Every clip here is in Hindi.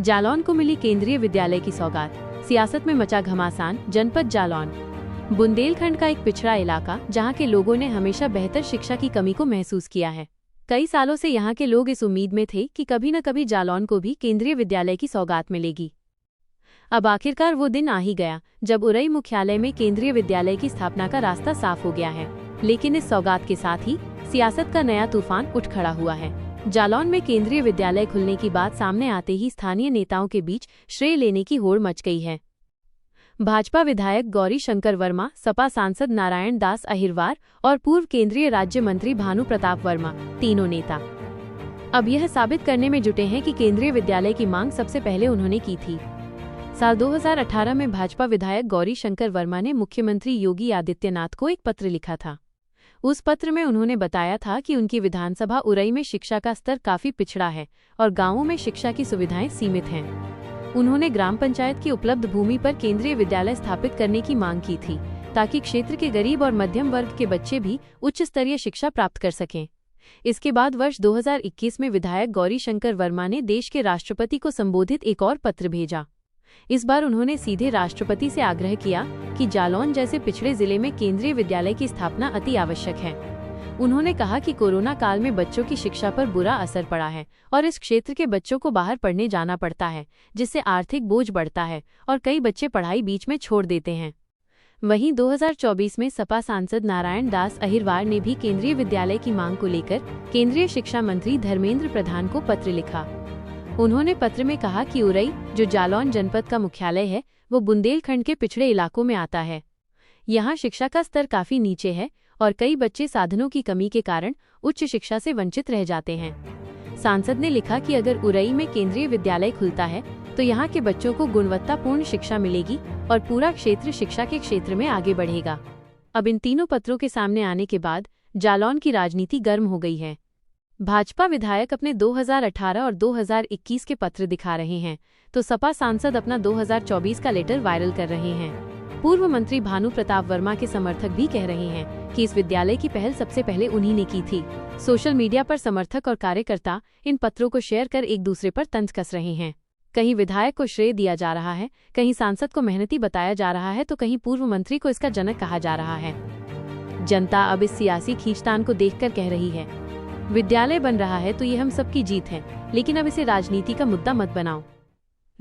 जालौन को मिली केंद्रीय विद्यालय की सौगात, सियासत में मचा घमासान। जनपद जालौन बुंदेलखंड का एक पिछड़ा इलाका जहां के लोगों ने हमेशा बेहतर शिक्षा की कमी को महसूस किया है। कई सालों से यहां के लोग इस उम्मीद में थे कि कभी न कभी जालौन को भी केंद्रीय विद्यालय की सौगात मिलेगी। अब आखिरकार वो दिन आ ही गया जब उरई मुख्यालय में केंद्रीय विद्यालय की स्थापना का रास्ता साफ हो गया है। लेकिन इस सौगात के साथ ही सियासत का नया तूफान उठ खड़ा हुआ है। जालौन में केंद्रीय विद्यालय खुलने की बात सामने आते ही स्थानीय नेताओं के बीच श्रेय लेने की होड़ मच गई है। भाजपा विधायक गौरी शंकर वर्मा, सपा सांसद नारायण दास अहिरवार और पूर्व केंद्रीय राज्य मंत्री भानु प्रताप वर्मा, तीनों नेता अब यह साबित करने में जुटे हैं कि केंद्रीय विद्यालय की मांग सबसे पहले उन्होंने की थी। साल 2018 में भाजपा विधायक गौरी शंकर वर्मा ने मुख्यमंत्री योगी आदित्यनाथ को एक पत्र लिखा था। उस पत्र में उन्होंने बताया था कि उनकी विधानसभा उरई में शिक्षा का स्तर काफी पिछड़ा है और गांवों में शिक्षा की सुविधाएं सीमित हैं। उन्होंने ग्राम पंचायत की उपलब्ध भूमि पर केंद्रीय विद्यालय स्थापित करने की मांग की थी ताकि क्षेत्र के गरीब और मध्यम वर्ग के बच्चे भी उच्च स्तरीय शिक्षा प्राप्त कर सकें। इसके बाद वर्ष 2021 में विधायक गौरी शंकर वर्मा ने देश के राष्ट्रपति को संबोधित एक और पत्र भेजा। इस बार उन्होंने सीधे राष्ट्रपति से आग्रह किया कि जालौन जैसे पिछड़े जिले में केंद्रीय विद्यालय की स्थापना अति आवश्यक है। उन्होंने कहा कि कोरोना काल में बच्चों की शिक्षा पर बुरा असर पड़ा है और इस क्षेत्र के बच्चों को बाहर पढ़ने जाना पड़ता है, जिससे आर्थिक बोझ बढ़ता है और कई बच्चे पढ़ाई बीच में छोड़ देते हैं। वहीं 2024 में सपा सांसद नारायण दास अहिरवार ने भी केंद्रीय विद्यालय की मांग को लेकर केंद्रीय शिक्षा मंत्री धर्मेंद्र प्रधान को पत्र लिखा। उन्होंने पत्र में कहा कि उरई, जो जालौन जनपद का मुख्यालय है, वो बुंदेलखंड के पिछड़े इलाकों में आता है। यहाँ शिक्षा का स्तर काफी नीचे है और कई बच्चे साधनों की कमी के कारण उच्च शिक्षा से वंचित रह जाते हैं। सांसद ने लिखा कि अगर उरई में केंद्रीय विद्यालय खुलता है तो यहाँ के बच्चों को गुणवत्तापूर्ण शिक्षा मिलेगी और पूरा क्षेत्र शिक्षा के क्षेत्र में आगे बढ़ेगा। अब इन तीनों पत्रों के सामने आने के बाद जालौन की राजनीति गर्म हो गई है। भाजपा विधायक अपने 2018 और 2021 के पत्र दिखा रहे हैं तो सपा सांसद अपना 2024 का लेटर वायरल कर रहे हैं। पूर्व मंत्री भानु प्रताप वर्मा के समर्थक भी कह रहे हैं कि इस विद्यालय की पहल सबसे पहले उन्हीं ने की थी। सोशल मीडिया पर समर्थक और कार्यकर्ता इन पत्रों को शेयर कर एक दूसरे पर तंज कस रहे हैं। कहीं विधायक को श्रेय दिया जा रहा है, कहीं सांसद को मेहनती बताया जा रहा है तो कहीं पूर्व मंत्री को इसका जनक कहा जा रहा है। जनता अब इस सियासी खींचतान को देखकर कह रही है, विद्यालय बन रहा है तो ये हम सबकी जीत है, लेकिन अब इसे राजनीति का मुद्दा मत बनाओ।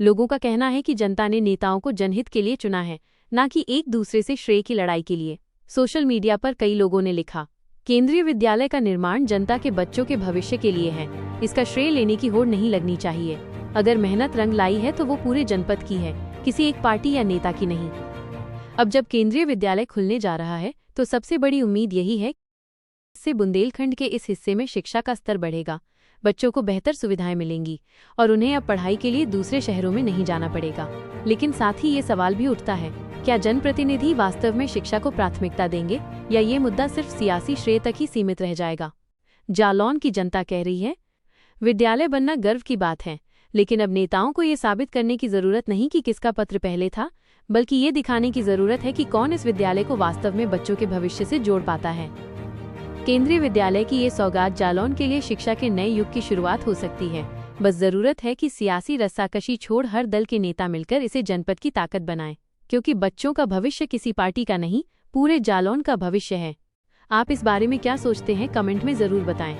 लोगों का कहना है कि जनता ने नेताओं को जनहित के लिए चुना है, न कि एक दूसरे से श्रेय की लड़ाई के लिए। सोशल मीडिया पर कई लोगों ने लिखा, केंद्रीय विद्यालय का निर्माण जनता के बच्चों के भविष्य के लिए है, इसका श्रेय लेने की होड़ नहीं लगनी चाहिए। अगर मेहनत रंग लाई है तो वो पूरे जनपद की है, किसी एक पार्टी या नेता की नहीं। अब जब केंद्रीय विद्यालय खुलने जा रहा है तो सबसे बड़ी उम्मीद यही है इससे बुंदेलखंड के इस हिस्से में शिक्षा का स्तर बढ़ेगा, बच्चों को बेहतर सुविधाएं मिलेंगी और उन्हें अब पढ़ाई के लिए दूसरे शहरों में नहीं जाना पड़ेगा। लेकिन साथ ही ये सवाल भी उठता है, क्या जनप्रतिनिधि वास्तव में शिक्षा को प्राथमिकता देंगे या ये मुद्दा सिर्फ सियासी श्रेय तक ही सीमित रह जाएगा? जालौन की जनता कह रही है, विद्यालय बनना गर्व की बात है, लेकिन अब नेताओं को ये साबित करने की जरूरत नहीं कि किसका पत्र पहले था, बल्कि ये दिखाने की जरूरत है कि कौन इस विद्यालय को वास्तव में बच्चों के भविष्य से जोड़ पाता है। केंद्रीय विद्यालय की ये सौगात जालौन के लिए शिक्षा के नए युग की शुरुआत हो सकती है। बस जरूरत है कि सियासी रस्साकशी छोड़ हर दल के नेता मिलकर इसे जनपद की ताकत बनाएं, क्योंकि बच्चों का भविष्य किसी पार्टी का नहीं, पूरे जालौन का भविष्य है। आप इस बारे में क्या सोचते हैं, कमेंट में जरूर बताएं।